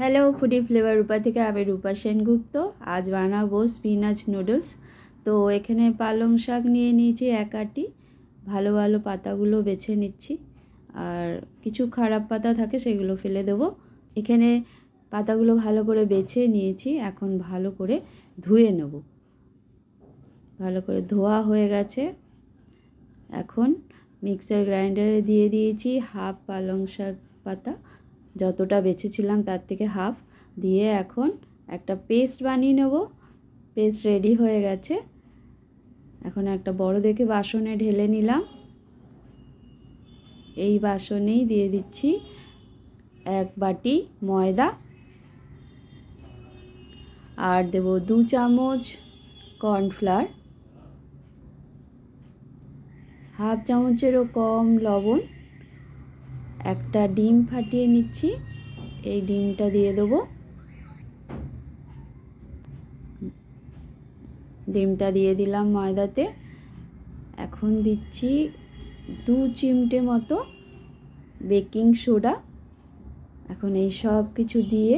Hello foodie flavour রূপা থেকে আমি রূপা সেনগুপ্ত। আজ বানাবো স্পিনাচ নুডলস। তো এখানে পালং শাক নিয়ে নিয়েছি এক আটি, ভালো ভালো পাতাগুলো বেছে নিচ্ছি, আর কিছু খারাপ পাতা থাকে সেগুলো ফেলে দেবো। এখানে পাতাগুলো ভালো করে বেছে নিয়েছি, এখন ভালো করে ধুয়ে নেব। ভালো করে ধোয়া হয়ে গেছে, এখন মিক্সার গ্রাইন্ডারে দিয়ে দিয়েছি হাফ পালং শাক পাতা, যতটা বেছেছিলাম তার থেকে হাফ দিয়ে এখন একটা পেস্ট বানিয়ে নেব। পেস্ট রেডি হয়ে গেছে, এখন একটা বড় দেখে বাসনে ঢেলে নিলাম। এই বাসনেই দিয়ে দিচ্ছি এক বাটি ময়দা, আর দেব 2 চামচ কর্নফ্লাওয়ার, হাফ চামচেরও কম লবণ, একটা ডিম ফাটিয়ে নিচ্ছি, এই ডিমটা দিয়ে দেবো। ডিমটা দিয়ে দিলাম ময়দাতে। এখন দিচ্ছি 2 চিমটে মতো বেকিং সোডা। এখন এই সব কিছু দিয়ে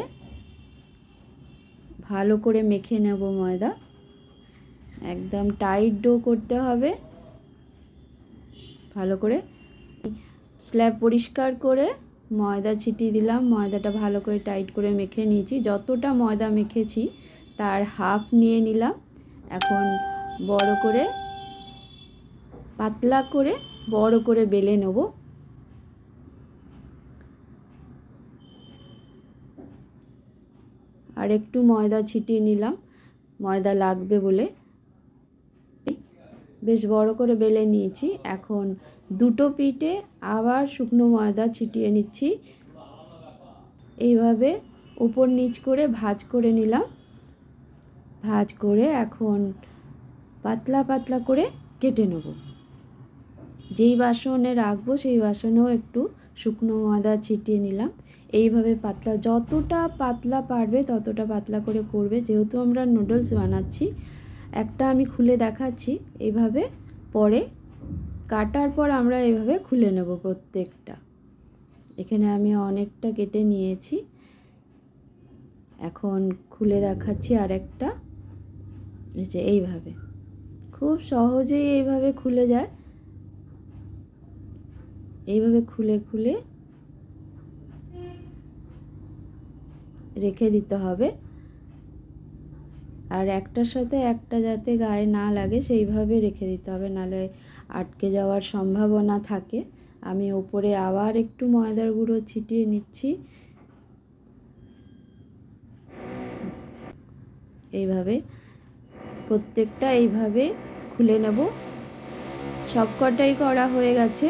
ভালো করে মেখে নেব ময়দা। একদম টাইট ডো করতে হবে। ভালো করে স্ল্যাব পরিষ্কার করে ময়দা ছিটিয়ে দিলাম, ময়দাটা ভালো করে টাইট করে মেখে নিয়েছি। যতটা ময়দা মেখেছি তার হাফ নিয়ে নিলাম। এখন বড় করে পাতলা করে বড় করে বেলে নেব। আর একটু ময়দা ছিটিয়ে নিলাম, ময়দা লাগবে বলে। বেশ বড় করে বেলে নিয়েছি। এখন দুটো পিঠে আবার শুকনো ময়দা ছিটিয়ে নিচ্ছি। এইভাবে উপর নিচ করে ভাঁজ করে নিলাম। ভাঁজ করে এখন পাতলা পাতলা করে কেটে নেব। যেই বাসনে রাখবো সেই বাসনেও একটু শুকনো ময়দা ছিটিয়ে নিলাম। এইভাবে পাতলা, যতটা পাতলা পারবে ততটা পাতলা করে করবে, যেহেতু আমরা নুডলস বানাচ্ছি। একটা আমি খুলে দেখাচ্ছি, এইভাবে পরে কাটার পর আমরা এইভাবে খুলে নেব প্রত্যেকটা। এখানে আমি অনেকটা কেটে নিয়েছি, এখন খুলে দেখাচ্ছি আরেকটা। এই যে এইভাবে খুব সহজেই এইভাবে খুলে যায়। এইভাবে খুলে খুলে রেখে দিতে হবে, আর একটার সাথে একটা যাতে গায়ে না লাগে সেইভাবে রেখে দিতে হবে, নাহলে আটকে যাওয়ার সম্ভাবনা থাকে। আমি ওপরে আবার একটু ময়দার গুঁড়ো ছিটিয়ে নিচ্ছি। এইভাবে প্রত্যেকটা এইভাবে খুলে নেব। সবকটাই করা হয়ে গেছে।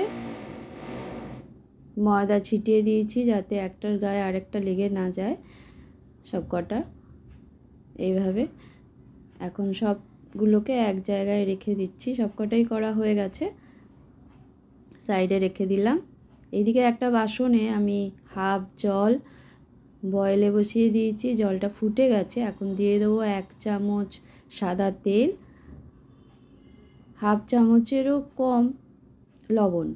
ময়দা ছিটিয়ে দিয়েছি যাতে একটার গায়ে আরেকটা লেগে না যায়, সবকটা এইভাবে। এখন সবগুলোকে এক জায়গায় রেখে দিচ্ছি। সবকটাই করা হয়ে গেছে, সাইডে রেখে দিলাম। এইদিকে একটা বাসনে আমি হাফ জল বয়েলে বসিয়ে দিয়েছি, জলটা ফুটে গেছে। এখন দিয়ে দেবো 1 চামচ সাদা তেল, হাফ চামচেরও কম লবণ।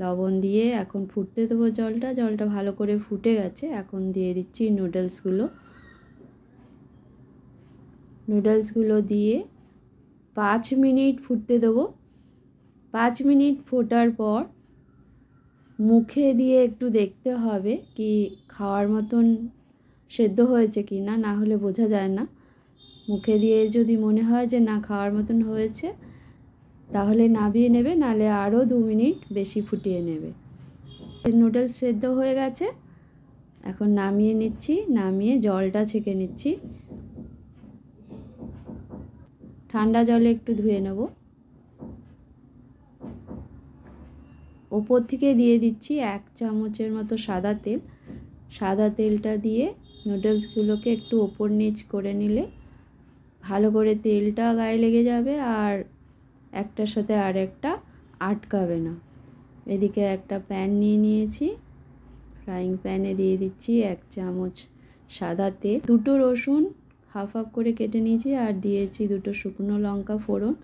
লবণ দিয়ে এখন ফুটতে দেবো জলটা। জলটা ভালো করে ফুটে গেছে, এখন দিয়ে দিচ্ছি নুডলসগুলো। নুডলসগুলো দিয়ে 5 মিনিট ফুটতে দেবো। 5 মিনিট ফোটার পর মুখে দিয়ে একটু দেখতে হবে কি খাওয়ার মতন সেদ্ধ হয়েছে কি না, না হলে বোঝা যায় না। মুখে দিয়ে যদি মনে হয় যে না খাওয়ার মতন হয়েছে, তাহলে নামিয়ে নেবে, নাহলে আরও 2 মিনিট বেশি ফুটিয়ে নেবে। নুডলস সেদ্ধ হয়ে গেছে, এখন নামিয়ে নিচ্ছি। নামিয়ে জলটা ছেঁকে নিচ্ছি। ঠান্ডা জলে একটু ধুয়ে নেব। ওপর থেকে দিয়ে দিচ্ছি 1 চামচের মতো সাদা তেল। সাদা তেলটা দিয়ে নুডলসগুলোকে একটু ওপর নিচ করে নিলে ভালো করে তেলটা গায়ে লেগে যাবে, আর একটার সাথে আর একটা আটকাবে না। এদিকে একটা প্যান নিয়ে নিয়েছি, ফ্রাইং প্যানে দিয়ে দিচ্ছি 1 চামচ সাদা তেল। 2টো রসুন হাফ হাফ করে কেটে নিয়েছি, আর দিয়েছি 2টো শুকনো লঙ্কা ফোড়ন।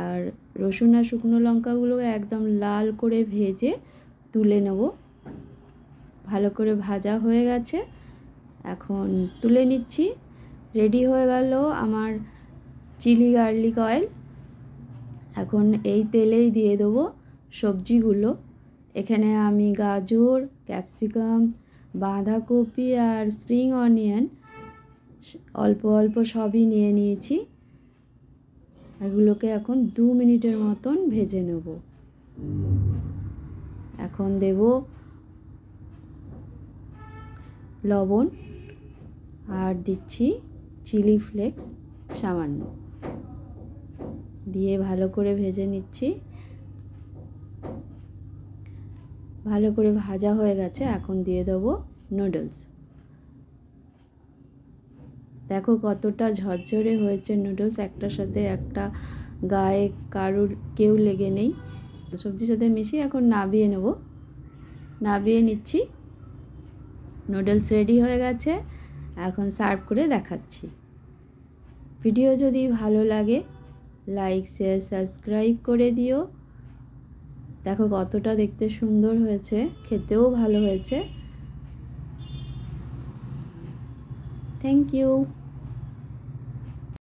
আর রসুন আর শুকনো লঙ্কাগুলো একদম লাল করে ভেজে তুলে নেব। ভালো করে ভাজা হয়ে গেছে, এখন তুলে নিচ্ছি। রেডি হয়ে গেল আমার চিলি গার্লিক অয়েল। এখন এই তেলেই দিয়ে দেবো সবজিগুলো। এখানে আমি গাজর, ক্যাপসিকাম, বাঁধাকপি আর স্প্রিং অনিয়ন অল্প অল্প সবই নিয়ে নিয়েছি। এগুলোকে এখন 2 মিনিটের মতন ভেজে নেব। এখন দেব লবণ আর দিচ্ছি চিলি ফ্লেক্স সামান্য, দিয়ে ভালো করে ভেজে নিচ্ছি। ভালো করে ভাজা হয়ে গেছে, এখন দিয়ে দেবো নুডলস। দেখো কতটা ঝরঝরে হয়েছে নুডলস, একটার সাথে একটা গায়ে কারুর কেউ লেগে নেই। সবজির সাথে মিশিয়ে এখন নাবিয়ে নেব। নাবিয়ে নিচ্ছি। নুডলস রেডি হয়ে গেছে, এখন সার্ভ করে দেখাচ্ছি। ভিডিও যদি ভালো লাগে লাইক, শেয়ার, সাবস্ক্রাইব করে দিও। দেখো কতটা দেখতে সুন্দর হয়েছে, খেতেও ভালো হয়েছে। Thank you.